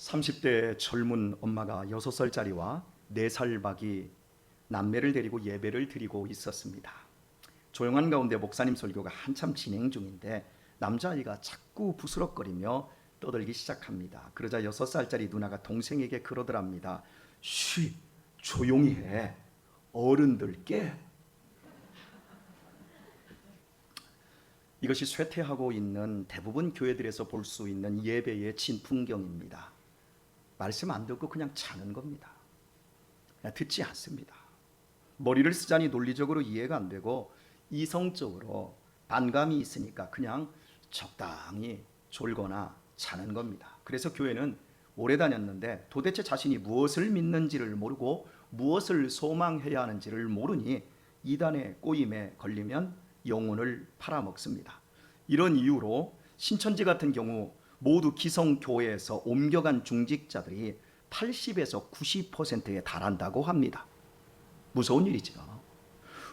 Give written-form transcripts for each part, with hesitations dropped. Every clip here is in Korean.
30대 젊은 엄마가 6살짜리와 4살 박이 남매를 데리고 예배를 드리고 있었습니다. 조용한 가운데 목사님 설교가 한참 진행 중인데 남자아이가 자꾸 부스럭거리며 떠들기 시작합니다. 그러자 6살짜리 누나가 동생에게 그러더랍니다. 쉬, 조용히 해. 어른들 깨. 이것이 쇠퇴하고 있는 대부분 교회들에서 볼 수 있는 예배의 진풍경입니다. 말씀 안 듣고 그냥 자는 겁니다. 그냥 듣지 않습니다. 머리를 쓰자니 논리적으로 이해가 안 되고 이성적으로 반감이 있으니까 그냥 적당히 졸거나 자는 겁니다. 그래서 교회는 오래 다녔는데 도대체 자신이 무엇을 믿는지를 모르고 무엇을 소망해야 하는지를 모르니 이단의 꼬임에 걸리면 영혼을 팔아먹습니다. 이런 이유로 신천지 같은 경우 모두 기성교회에서 옮겨간 중직자들이 80에서 90%에 달한다고 합니다. 무서운 일이죠.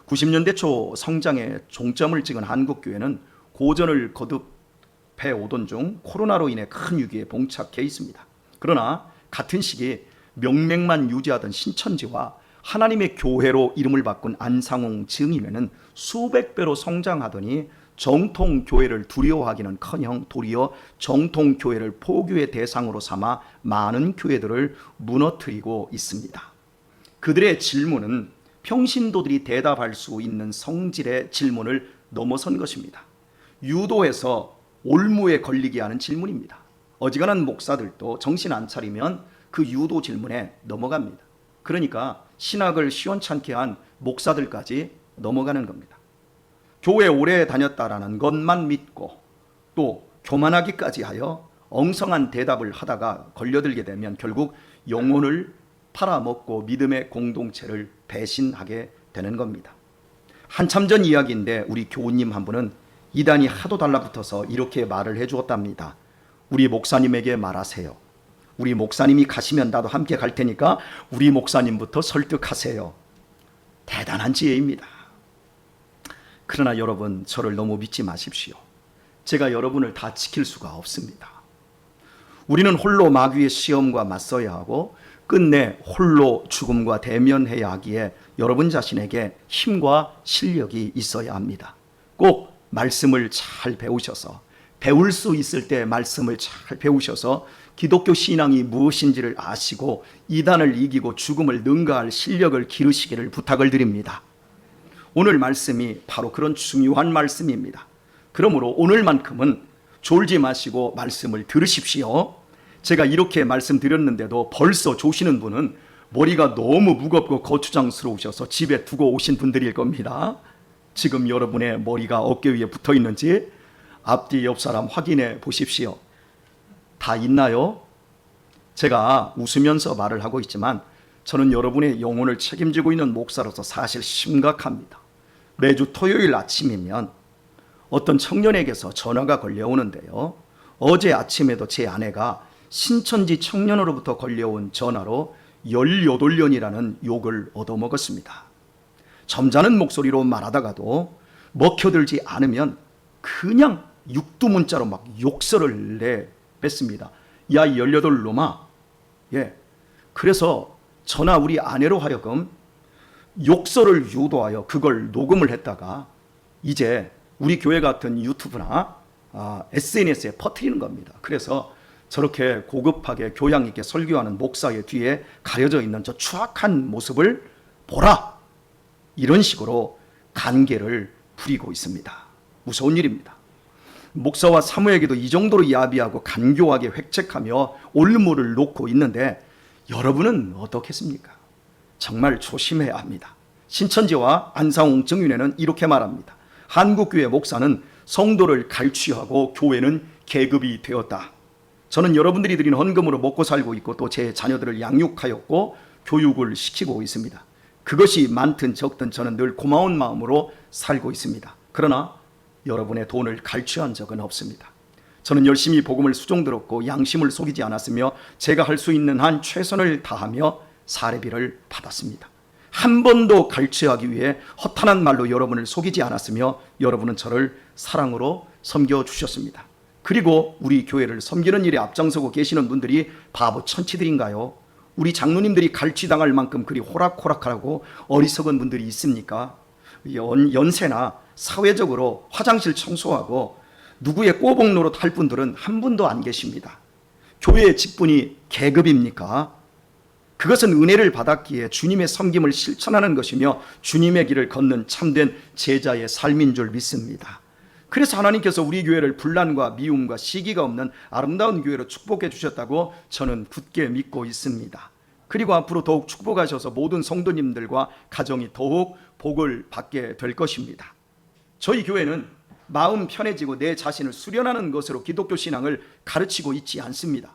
90년대 초 성장에 종점을 찍은 한국교회는 고전을 거듭해 오던 중 코로나로 인해 큰 위기에 봉착해 있습니다. 그러나 같은 시기 명맥만 유지하던 신천지와 하나님의 교회로 이름을 바꾼 안상홍 증임회는 수백 배로 성장하더니 정통교회를 두려워하기는커녕 도리어 정통교회를 포교의 대상으로 삼아 많은 교회들을 무너뜨리고 있습니다. 그들의 질문은 평신도들이 대답할 수 있는 성질의 질문을 넘어선 것입니다. 유도해서 올무에 걸리게 하는 질문입니다. 어지간한 목사들도 정신 안 차리면 그 유도 질문에 넘어갑니다. 그러니까 신학을 시원찮게 한 목사들까지 넘어가는 겁니다. 교회 오래 다녔다라는 것만 믿고 또 교만하기까지 하여 엉성한 대답을 하다가 걸려들게 되면 결국 영혼을 팔아먹고 믿음의 공동체를 배신하게 되는 겁니다. 한참 전 이야기인데 우리 교우님 한 분은 이단이 하도 달라붙어서 이렇게 말을 해주었답니다. 우리 목사님에게 말하세요. 우리 목사님이 가시면 나도 함께 갈 테니까 우리 목사님부터 설득하세요. 대단한 지혜입니다. 그러나 여러분, 저를 너무 믿지 마십시오. 제가 여러분을 다 지킬 수가 없습니다. 우리는 홀로 마귀의 시험과 맞서야 하고 끝내 홀로 죽음과 대면해야 하기에 여러분 자신에게 힘과 실력이 있어야 합니다. 꼭 말씀을 잘 배우셔서, 배울 수 있을 때 말씀을 잘 배우셔서 기독교 신앙이 무엇인지를 아시고 이단을 이기고 죽음을 능가할 실력을 기르시기를 부탁을 드립니다. 오늘 말씀이 바로 그런 중요한 말씀입니다. 그러므로 오늘만큼은 졸지 마시고 말씀을 들으십시오. 제가 이렇게 말씀드렸는데도 벌써 조시는 분은 머리가 너무 무겁고 거추장스러우셔서 집에 두고 오신 분들일 겁니다. 지금 여러분의 머리가 어깨 위에 붙어 있는지 앞뒤 옆 사람 확인해 보십시오. 다 있나요? 제가 웃으면서 말을 하고 있지만 저는 여러분의 영혼을 책임지고 있는 목사로서 사실 심각합니다. 매주 토요일 아침이면 어떤 청년에게서 전화가 걸려오는데요. 어제 아침에도 제 아내가 신천지 청년으로부터 걸려온 전화로 18년이라는 욕을 얻어먹었습니다. 점잖은 목소리로 말하다가도 먹혀들지 않으면 그냥 육두문자로 막 욕설을 내뱉습니다. 야, 이 18놈아. 예. 그래서 저나 우리 아내로 하여금 욕설을 유도하여 그걸 녹음을 했다가 이제 우리 교회 같은 유튜브나 SNS에 퍼뜨리는 겁니다. 그래서 저렇게 고급하게 교양 있게 설교하는 목사의 뒤에 가려져 있는 저 추악한 모습을 보라, 이런 식으로 간계를 부리고 있습니다. 무서운 일입니다. 목사와 사모에게도 이 정도로 야비하고 간교하게 획책하며 올무를 놓고 있는데 여러분은 어떻겠습니까? 정말 조심해야 합니다. 신천지와 안상홍 증인회는 이렇게 말합니다. 한국교회 목사는 성도를 갈취하고 교회는 계급이 되었다. 저는 여러분들이 드린 헌금으로 먹고 살고 있고 또 제 자녀들을 양육하였고 교육을 시키고 있습니다. 그것이 많든 적든 저는 늘 고마운 마음으로 살고 있습니다. 그러나 여러분의 돈을 갈취한 적은 없습니다. 저는 열심히 복음을 수종들었고 양심을 속이지 않았으며 제가 할 수 있는 한 최선을 다하며 사례비를 받았습니다. 한 번도 갈취하기 위해 허탄한 말로 여러분을 속이지 않았으며 여러분은 저를 사랑으로 섬겨주셨습니다. 그리고 우리 교회를 섬기는 일에 앞장서고 계시는 분들이 바보 천치들인가요? 우리 장로님들이 갈취당할 만큼 그리 호락호락하고 어리석은 분들이 있습니까? 연세나 사회적으로 화장실 청소하고 누구의 꼬복 노릇 할 분들은 한 분도 안 계십니다. 교회의 직분이 계급입니까? 그것은 은혜를 받았기에 주님의 섬김을 실천하는 것이며 주님의 길을 걷는 참된 제자의 삶인 줄 믿습니다. 그래서 하나님께서 우리 교회를 분란과 미움과 시기가 없는 아름다운 교회로 축복해 주셨다고 저는 굳게 믿고 있습니다. 그리고 앞으로 더욱 축복하셔서 모든 성도님들과 가정이 더욱 복을 받게 될 것입니다. 저희 교회는 마음 편해지고 내 자신을 수련하는 것으로 기독교 신앙을 가르치고 있지 않습니다.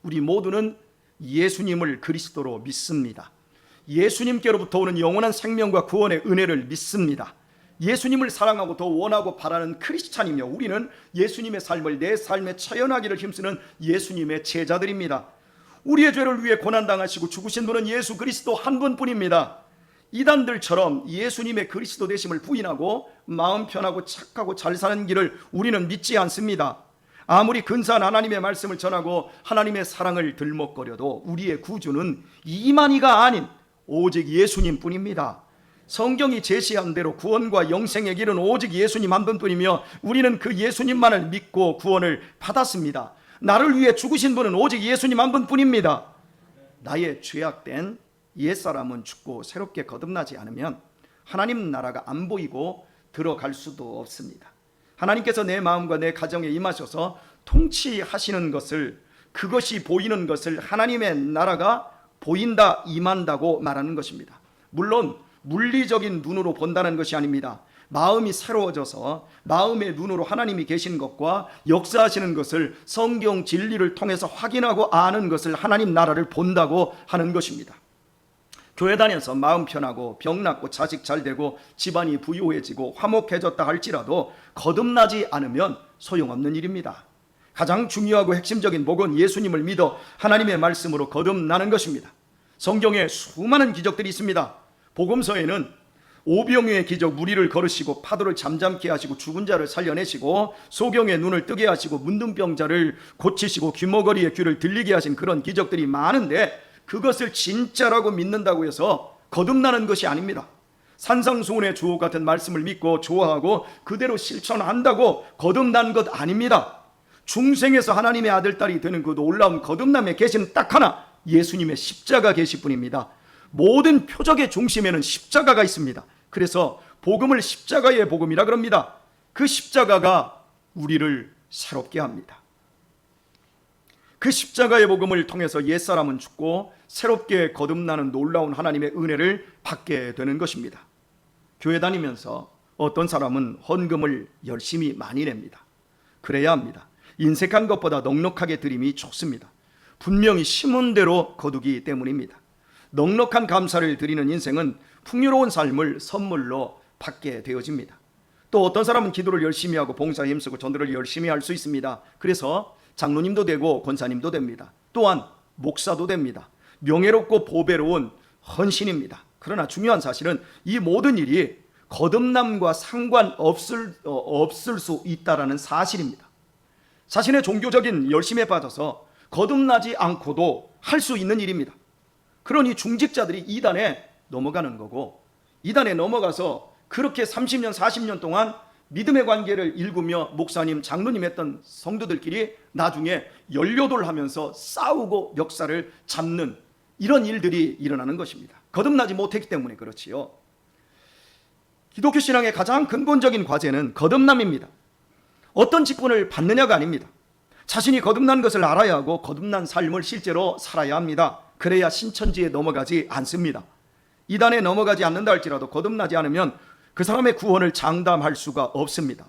우리 모두는 예수님을 그리스도로 믿습니다. 예수님께로부터 오는 영원한 생명과 구원의 은혜를 믿습니다. 예수님을 사랑하고 더 원하고 바라는 크리스찬이며 우리는 예수님의 삶을 내 삶에 처연하기를 힘쓰는 예수님의 제자들입니다. 우리의 죄를 위해 고난당하시고 죽으신 분은 예수 그리스도 한 분뿐입니다. 이단들처럼 예수님의 그리스도 되심을 부인하고 마음 편하고 착하고 잘 사는 길을 우리는 믿지 않습니다. 아무리 근사한 하나님의 말씀을 전하고 하나님의 사랑을 들먹거려도 우리의 구주는 이만희가 아닌 오직 예수님뿐입니다. 성경이 제시한 대로 구원과 영생의 길은 오직 예수님 한 분뿐이며 우리는 그 예수님만을 믿고 구원을 받았습니다. 나를 위해 죽으신 분은 오직 예수님 한 분뿐입니다. 나의 죄악된 옛사람은 죽고 새롭게 거듭나지 않으면 하나님 나라가 안 보이고 들어갈 수도 없습니다. 하나님께서 내 마음과 내 가정에 임하셔서 통치하시는 것을, 그것이 보이는 것을 하나님의 나라가 보인다, 임한다고 말하는 것입니다. 물론 물리적인 눈으로 본다는 것이 아닙니다. 마음이 새로워져서 마음의 눈으로 하나님이 계신 것과 역사하시는 것을 성경 진리를 통해서 확인하고 아는 것을 하나님 나라를 본다고 하는 것입니다. 교회 다녀서 마음 편하고 병 낫고 자식 잘 되고 집안이 부유해지고 화목해졌다 할지라도 거듭나지 않으면 소용없는 일입니다. 가장 중요하고 핵심적인 복은 예수님을 믿어 하나님의 말씀으로 거듭나는 것입니다. 성경에 수많은 기적들이 있습니다. 복음서에는 오병이의 기적, 무리를 걸으시고 파도를 잠잠케 하시고 죽은 자를 살려내시고 소경의 눈을 뜨게 하시고 문둥병자를 고치시고 귀머거리의 귀를 들리게 하신 그런 기적들이 많은데 그것을 진짜라고 믿는다고 해서 거듭나는 것이 아닙니다. 산상수훈의 주옥 같은 말씀을 믿고 좋아하고 그대로 실천한다고 거듭난 것 아닙니다. 중생에서 하나님의 아들, 딸이 되는 그 놀라운 거듭남에 계시는 딱 하나, 예수님의 십자가 계실 뿐입니다. 모든 표적의 중심에는 십자가가 있습니다. 그래서 복음을 십자가의 복음이라 그럽니다. 그 십자가가 우리를 새롭게 합니다. 그 십자가의 복음을 통해서 옛사람은 죽고 새롭게 거듭나는 놀라운 하나님의 은혜를 받게 되는 것입니다. 교회 다니면서 어떤 사람은 헌금을 열심히 많이 냅니다. 그래야 합니다. 인색한 것보다 넉넉하게 드림이 좋습니다. 분명히 심은 대로 거두기 때문입니다. 넉넉한 감사를 드리는 인생은 풍요로운 삶을 선물로 받게 되어집니다. 또 어떤 사람은 기도를 열심히 하고 봉사에 힘쓰고 전도를 열심히 할 수 있습니다. 그래서 장로님도 되고 권사님도 됩니다. 또한 목사도 됩니다. 명예롭고 보배로운 헌신입니다. 그러나 중요한 사실은 이 모든 일이 거듭남과 상관없을 수 있다는 사실입니다. 자신의 종교적인 열심에 빠져서 거듭나지 않고도 할 수 있는 일입니다. 그러니 중직자들이 이단에 넘어가는 거고, 이단에 넘어가서 그렇게 30년 40년 동안 믿음의 관계를 일구며 목사님, 장로님 했던 성도들끼리 나중에 연료돌하면서 싸우고 역사를 잡는 이런 일들이 일어나는 것입니다. 거듭나지 못했기 때문에 그렇지요. 기독교 신앙의 가장 근본적인 과제는 거듭남입니다. 어떤 직분을 받느냐가 아닙니다. 자신이 거듭난 것을 알아야 하고 거듭난 삶을 실제로 살아야 합니다. 그래야 신천지에 넘어가지 않습니다. 이단에 넘어가지 않는다 할지라도 거듭나지 않으면 그 사람의 구원을 장담할 수가 없습니다.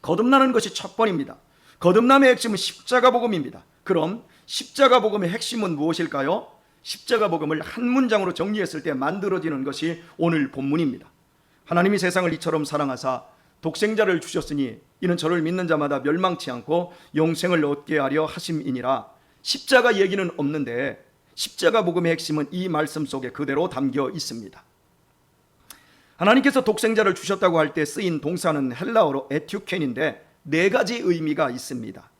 거듭나는 것이 첫 번입니다. 거듭남의 핵심은 십자가 복음입니다. 그럼 십자가 복음의 핵심은 무엇일까요? 십자가 복음을 한 문장으로 정리했을 때 만들어지는 것이 오늘 본문입니다. 하나님이 세상을 이처럼 사랑하사 독생자를 주셨으니 이는 저를 믿는 자마다 멸망치 않고 영생을 얻게 하려 하심이니라. 십자가 얘기는 없는데 십자가 복음의 핵심은 이 말씀 속에 그대로 담겨 있습니다. 하나님께서 독생자를 주셨다고 할 때 쓰인 동사는 헬라어로 에튜켄인데 네 가지 의미가 있습니다.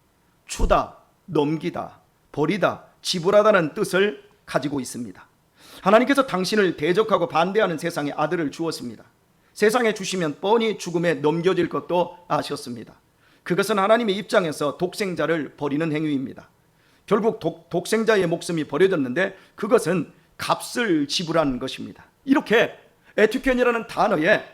주다, 넘기다, 버리다, 지불하다는 뜻을 가지고 있습니다. 하나님께서 당신을 대적하고 반대하는 세상에 아들을 주었습니다. 세상에 주시면 뻔히 죽음에 넘겨질 것도 아셨습니다. 그것은 하나님의 입장에서 독생자를 버리는 행위입니다. 결국 독생자의 목숨이 버려졌는데 그것은 값을 지불하는 것입니다. 이렇게 에티켄이라는 단어에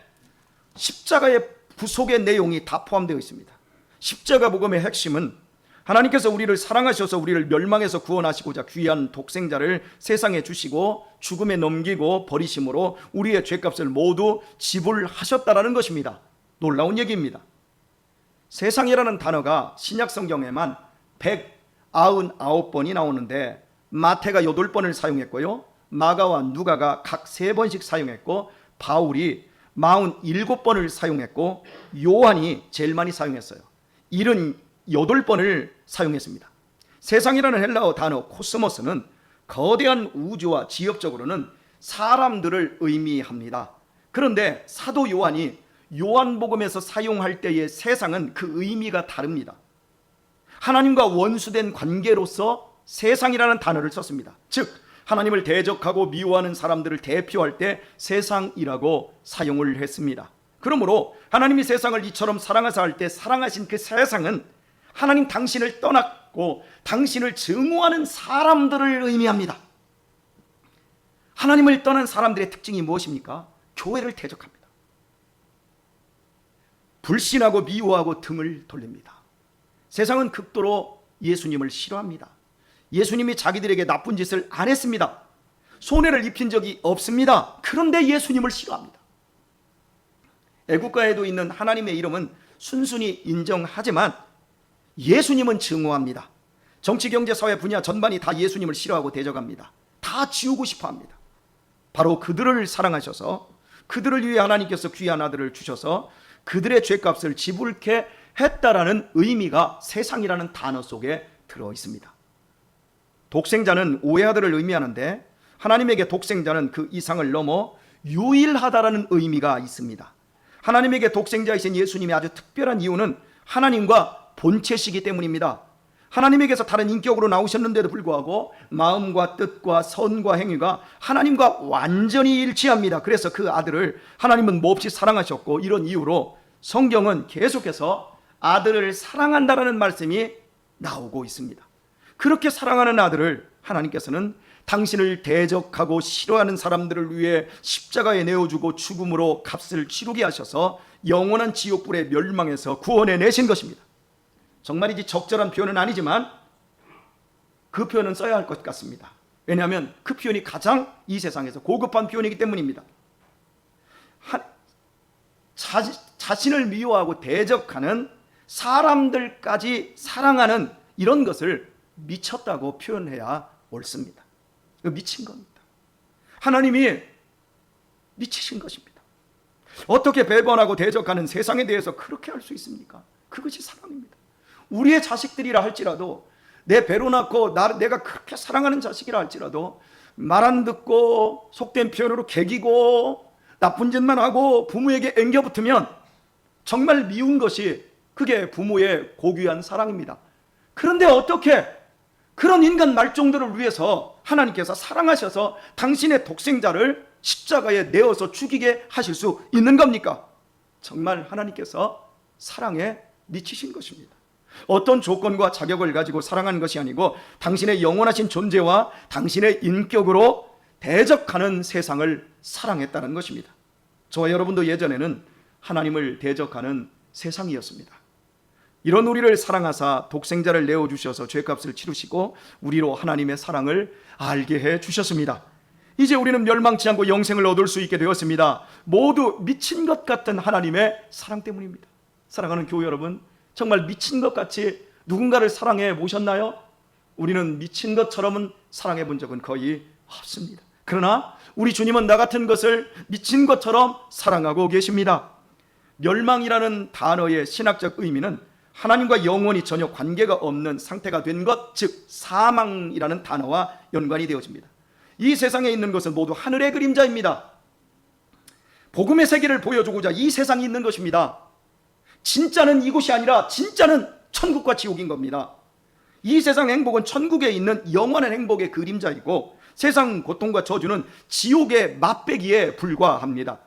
십자가의 부속의 내용이 다 포함되어 있습니다. 십자가 복음의 핵심은 하나님께서 우리를 사랑하셔서 우리를 멸망에서 구원하시고자 귀한 독생자를 세상에 주시고 죽음에 넘기고 버리심으로 우리의 죄값을 모두 지불하셨다라는 것입니다. 놀라운 얘기입니다. 세상이라는 단어가 신약 성경에만 199번이 나오는데 마태가 8번을 사용했고요, 마가와 누가가 각 3번씩 사용했고, 바울이 47번을 사용했고, 요한이 제일 많이 사용했어요. 78번을 사용했습니다. 세상이라는 헬라어 단어 코스모스는 거대한 우주와 지역적으로는 사람들을 의미합니다. 그런데 사도 요한이 요한복음에서 사용할 때의 세상은 그 의미가 다릅니다. 하나님과 원수된 관계로서 세상이라는 단어를 썼습니다. 즉 하나님을 대적하고 미워하는 사람들을 대표할 때 세상이라고 사용을 했습니다. 그러므로 하나님이 세상을 이처럼 사랑하사 할 때 사랑하신 그 세상은 하나님 당신을 떠났고 당신을 증오하는 사람들을 의미합니다. 하나님을 떠난 사람들의 특징이 무엇입니까? 교회를 대적합니다. 불신하고 미워하고 등을 돌립니다. 세상은 극도로 예수님을 싫어합니다. 예수님이 자기들에게 나쁜 짓을 안 했습니다. 손해를 입힌 적이 없습니다. 그런데 예수님을 싫어합니다. 애국가에도 있는 하나님의 이름은 순순히 인정하지만 예수님은 증오합니다. 정치, 경제, 사회 분야 전반이 다 예수님을 싫어하고 대적합니다. 다 지우고 싶어합니다. 바로 그들을 사랑하셔서 그들을 위해 하나님께서 귀한 아들을 주셔서 그들의 죄값을 지불케 했다라는 의미가 세상이라는 단어 속에 들어 있습니다. 독생자는 오해하다를 의미하는데 하나님에게 독생자는 그 이상을 넘어 유일하다라는 의미가 있습니다. 하나님에게 독생자이신 예수님의 아주 특별한 이유는 하나님과 본체시기 때문입니다. 하나님에게서 다른 인격으로 나오셨는데도 불구하고 마음과 뜻과 선과 행위가 하나님과 완전히 일치합니다. 그래서 그 아들을 하나님은 몹시 사랑하셨고, 이런 이유로 성경은 계속해서 아들을 사랑한다라는 말씀이 나오고 있습니다. 그렇게 사랑하는 아들을 하나님께서는 당신을 대적하고 싫어하는 사람들을 위해 십자가에 내어주고 죽음으로 값을 치르게 하셔서 영원한 지옥불의 멸망에서 구원해 내신 것입니다. 정말이지 적절한 표현은 아니지만 그 표현은 써야 할 것 같습니다. 왜냐하면 그 표현이 가장 이 세상에서 고급한 표현이기 때문입니다. 자신을 미워하고 대적하는 사람들까지 사랑하는 이런 것을 미쳤다고 표현해야 옳습니다. 미친 겁니다. 하나님이 미치신 것입니다. 어떻게 배반하고 대적하는 세상에 대해서 그렇게 할 수 있습니까? 그것이 사랑입니다. 우리의 자식들이라 할지라도, 내 배로 낳고 내가 그렇게 사랑하는 자식이라 할지라도 말 안 듣고 속된 표현으로 개기고 나쁜 짓만 하고 부모에게 앵겨붙으면 정말 미운 것이 그게 부모의 고귀한 사랑입니다. 그런데 어떻게 그런 인간 말종들을 위해서 하나님께서 사랑하셔서 당신의 독생자를 십자가에 내어서 죽이게 하실 수 있는 겁니까? 정말 하나님께서 사랑에 미치신 것입니다. 어떤 조건과 자격을 가지고 사랑하는 것이 아니고 당신의 영원하신 존재와 당신의 인격으로 대적하는 세상을 사랑했다는 것입니다. 저와 여러분도 예전에는 하나님을 대적하는 세상이었습니다. 이런 우리를 사랑하사 독생자를 내어주셔서 죄값을 치르시고 우리로 하나님의 사랑을 알게 해주셨습니다. 이제 우리는 멸망치 않고 영생을 얻을 수 있게 되었습니다. 모두 미친 것 같은 하나님의 사랑 때문입니다. 사랑하는 교회 여러분, 정말 미친 것 같이 누군가를 사랑해 보셨나요? 우리는 미친 것처럼은 사랑해 본 적은 거의 없습니다. 그러나 우리 주님은 나 같은 것을 미친 것처럼 사랑하고 계십니다. 멸망이라는 단어의 신학적 의미는 하나님과 영원히 전혀 관계가 없는 상태가 된 것, 즉 사망이라는 단어와 연관이 되어집니다. 이 세상에 있는 것은 모두 하늘의 그림자입니다. 복음의 세계를 보여주고자 이 세상에 있는 것입니다. 진짜는 이곳이 아니라 진짜는 천국과 지옥인 겁니다. 이 세상 행복은 천국에 있는 영원한 행복의 그림자이고 세상 고통과 저주는 지옥의 맛배기에 불과합니다.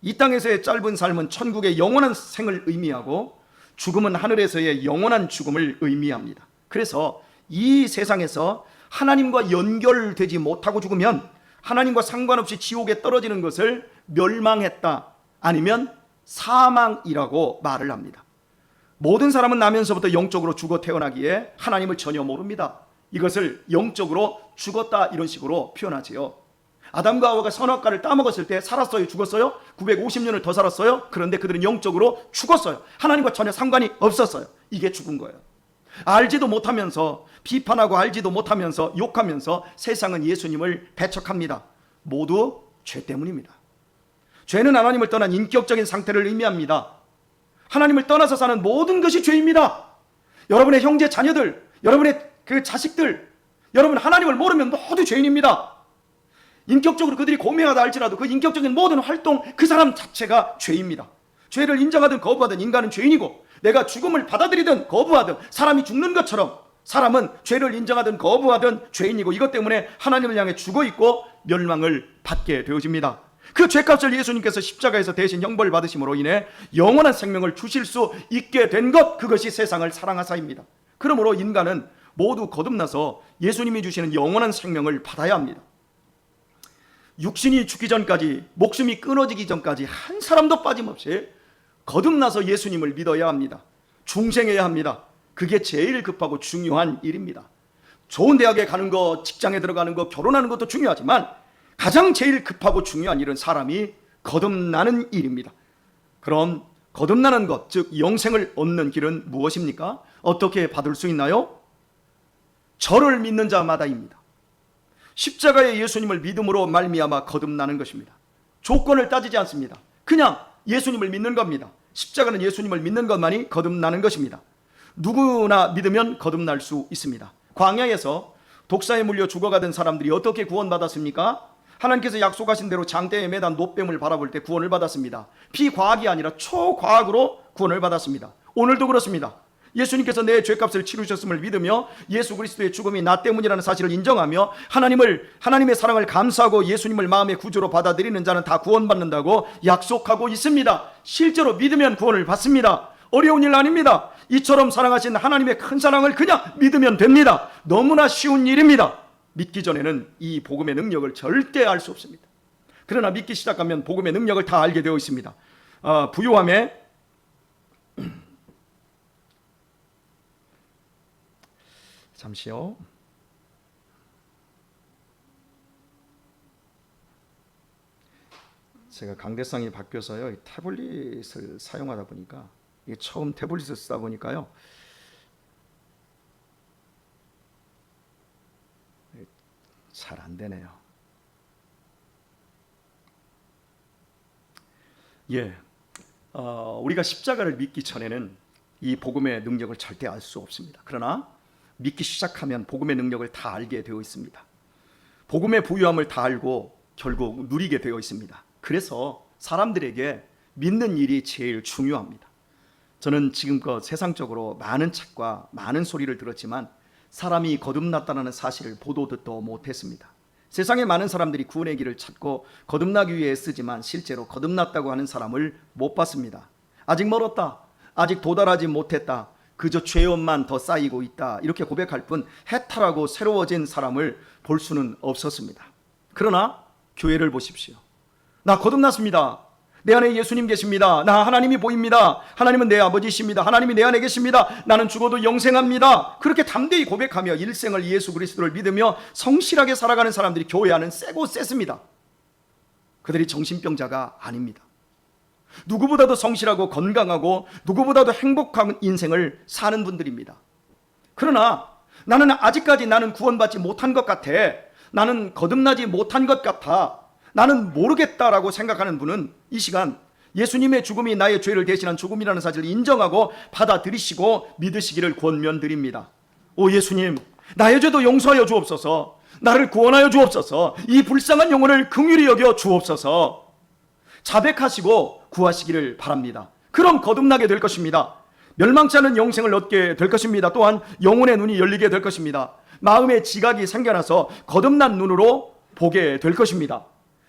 이 땅에서의 짧은 삶은 천국의 영원한 생을 의미하고 죽음은 하늘에서의 영원한 죽음을 의미합니다. 그래서 이 세상에서 하나님과 연결되지 못하고 죽으면 하나님과 상관없이 지옥에 떨어지는 것을 멸망했다, 아니면 사망이라고 말을 합니다. 모든 사람은 나면서부터 영적으로 죽어 태어나기에 하나님을 전혀 모릅니다. 이것을 영적으로 죽었다 이런 식으로 표현하지요. 아담과 하와가 선악과를 따먹었을 때 살았어요? 죽었어요? 950년을 더 살았어요? 그런데 그들은 영적으로 죽었어요. 하나님과 전혀 상관이 없었어요. 이게 죽은 거예요. 알지도 못하면서 비판하고 알지도 못하면서 욕하면서 세상은 예수님을 배척합니다. 모두 죄 때문입니다. 죄는 하나님을 떠난 인격적인 상태를 의미합니다. 하나님을 떠나서 사는 모든 것이 죄입니다. 여러분의 형제 자녀들, 여러분의 그 자식들, 여러분 하나님을 모르면 모두 죄인입니다. 인격적으로 그들이 고매하다 할지라도 그 인격적인 모든 활동, 그 사람 자체가 죄입니다. 죄를 인정하든 거부하든 인간은 죄인이고, 내가 죽음을 받아들이든 거부하든 사람이 죽는 것처럼 사람은 죄를 인정하든 거부하든 죄인이고, 이것 때문에 하나님을 향해 죽어있고 멸망을 받게 되어집니다. 그 죄값을 예수님께서 십자가에서 대신 형벌 받으심으로 인해 영원한 생명을 주실 수 있게 된 것, 그것이 세상을 사랑하사입니다. 그러므로 인간은 모두 거듭나서 예수님이 주시는 영원한 생명을 받아야 합니다. 육신이 죽기 전까지, 목숨이 끊어지기 전까지 한 사람도 빠짐없이 거듭나서 예수님을 믿어야 합니다. 중생해야 합니다. 그게 제일 급하고 중요한 일입니다. 좋은 대학에 가는 거, 직장에 들어가는 거, 결혼하는 것도 중요하지만 가장 제일 급하고 중요한 일은 사람이 거듭나는 일입니다. 그럼 거듭나는 것, 즉 영생을 얻는 길은 무엇입니까? 어떻게 받을 수 있나요? 저를 믿는 자마다입니다. 십자가의 예수님을 믿음으로 말미암아 거듭나는 것입니다. 조건을 따지지 않습니다. 그냥 예수님을 믿는 겁니다. 십자가는 예수님을 믿는 것만이 거듭나는 것입니다. 누구나 믿으면 거듭날 수 있습니다. 광야에서 독사에 물려 죽어가던 사람들이 어떻게 구원받았습니까? 하나님께서 약속하신 대로 장대에 매단 노뱀을 바라볼 때 구원을 받았습니다. 비과학이 아니라 초과학으로 구원을 받았습니다. 오늘도 그렇습니다. 예수님께서 내 죄값을 치르셨음을 믿으며 예수 그리스도의 죽음이 나 때문이라는 사실을 인정하며 하나님의 사랑을 감사하고 예수님을 마음의 구주로 받아들이는 자는 다 구원받는다고 약속하고 있습니다. 실제로 믿으면 구원을 받습니다. 어려운 일 아닙니다. 이처럼 사랑하신 하나님의 큰 사랑을 그냥 믿으면 됩니다. 너무나 쉬운 일입니다. 믿기 전에는 이 복음의 능력을 절대 알 수 없습니다. 그러나 믿기 시작하면 복음의 능력을 다 알게 되어 있습니다. 부요함에 잠시요. 제가 강대상이 바뀌어서요, 이 태블릿을 사용하다 보니까, 이게 처음 태블릿을 쓰다 보니까요, 잘 안 되네요. 우리가 십자가를 믿기 전에는 이 복음의 능력을 절대 알 수 없습니다. 그러나 믿기 시작하면 복음의 능력을 다 알게 되어 있습니다. 복음의 부유함을 다 알고 결국 누리게 되어 있습니다. 그래서 사람들에게 믿는 일이 제일 중요합니다. 저는 지금껏 세상적으로 많은 책과 많은 소리를 들었지만 사람이 거듭났다는 사실을 보도 듣도 못했습니다. 세상에 많은 사람들이 구원의 길을 찾고 거듭나기 위해 쓰지만 실제로 거듭났다고 하는 사람을 못 봤습니다. 아직 멀었다, 아직 도달하지 못했다, 그저 죄업만 더 쌓이고 있다, 이렇게 고백할 뿐 해탈하고 새로워진 사람을 볼 수는 없었습니다. 그러나 교회를 보십시오. 나 거듭났습니다. 내 안에 예수님 계십니다. 나 하나님이 보입니다. 하나님은 내 아버지이십니다. 하나님이 내 안에 계십니다. 나는 죽어도 영생합니다. 그렇게 담대히 고백하며 일생을 예수 그리스도를 믿으며 성실하게 살아가는 사람들이 교회 안은 세고 셌습니다. 그들이 정신병자가 아닙니다. 누구보다도 성실하고 건강하고 누구보다도 행복한 인생을 사는 분들입니다. 그러나 나는 아직까지 나는 구원받지 못한 것 같아, 나는 거듭나지 못한 것 같아, 나는 모르겠다라고 생각하는 분은 이 시간 예수님의 죽음이 나의 죄를 대신한 죽음이라는 사실을 인정하고 받아들이시고 믿으시기를 권면드립니다. 오 예수님, 나의 죄도 용서하여 주옵소서. 나를 구원하여 주옵소서. 이 불쌍한 영혼을 긍휼히 여겨 주옵소서. 자백하시고 구하시기를 바랍니다. 그럼 거듭나게 될 것입니다. 멸망치 않은 영생을 얻게 될 것입니다. 또한 영혼의 눈이 열리게 될 것입니다. 마음의 지각이 생겨나서 거듭난 눈으로 보게 될 것입니다.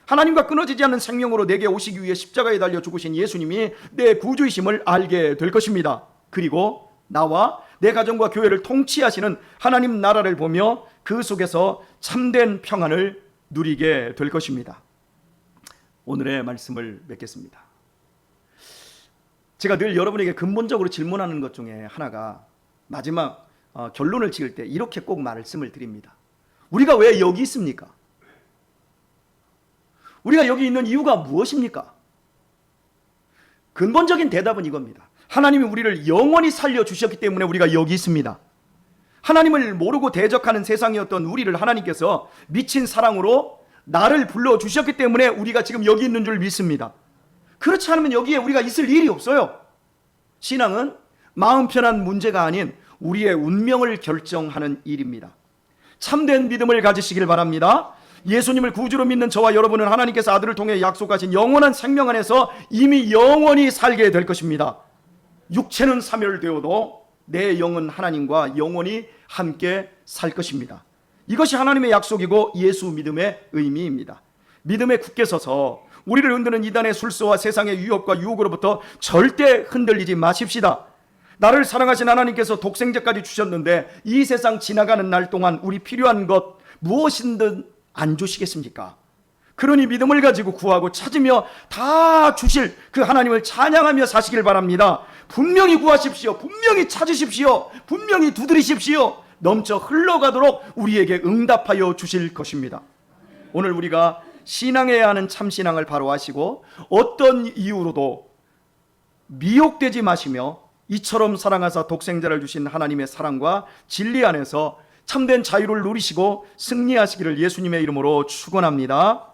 하나님과 끊어지지 않는 생명으로 내게 오시기 위해 십자가에 달려 죽으신 예수님이 내 구주이심을 알게 될 것입니다. 그리고 나와 내 가정과 교회를 통치하시는 하나님 나라를 보며 그 속에서 참된 평안을 누리게 될 것입니다. 오늘의 말씀을 맺겠습니다. 제가 늘 여러분에게 근본적으로 질문하는 것 중에 하나가 마지막 결론을 지을 때 이렇게 꼭 말씀을 드립니다. 우리가 왜 여기 있습니까? 우리가 여기 있는 이유가 무엇입니까? 근본적인 대답은 이겁니다. 하나님이 우리를 영원히 살려주셨기 때문에 우리가 여기 있습니다. 하나님을 모르고 대적하는 세상이었던 우리를 하나님께서 미친 사랑으로 나를 불러주셨기 때문에 우리가 지금 여기 있는 줄 믿습니다. 그렇지 않으면 여기에 우리가 있을 일이 없어요. 신앙은 마음 편한 문제가 아닌 우리의 운명을 결정하는 일입니다. 참된 믿음을 가지시길 바랍니다. 예수님을 구주로 믿는 저와 여러분은 하나님께서 아들을 통해 약속하신 영원한 생명 안에서 이미 영원히 살게 될 것입니다. 육체는 사멸되어도 내 영은 하나님과 영원히 함께 살 것입니다. 이것이 하나님의 약속이고 예수 믿음의 의미입니다. 믿음에 굳게 서서 우리를 흔드는 이단의 술수와 세상의 유혹과 유혹으로부터 절대 흔들리지 마십시다. 나를 사랑하신 하나님께서 독생자까지 주셨는데 이 세상 지나가는 날 동안 우리 필요한 것 무엇이든 안 주시겠습니까? 그러니 믿음을 가지고 구하고 찾으며 다 주실 그 하나님을 찬양하며 사시길 바랍니다. 분명히 구하십시오. 분명히 찾으십시오. 분명히 두드리십시오. 넘쳐 흘러가도록 우리에게 응답하여 주실 것입니다. 오늘 우리가 신앙해야 하는 참신앙을 바로 하시고 어떤 이유로도 미혹되지 마시며 이처럼 사랑하사 독생자를 주신 하나님의 사랑과 진리 안에서 참된 자유를 누리시고 승리하시기를 예수님의 이름으로 축원합니다.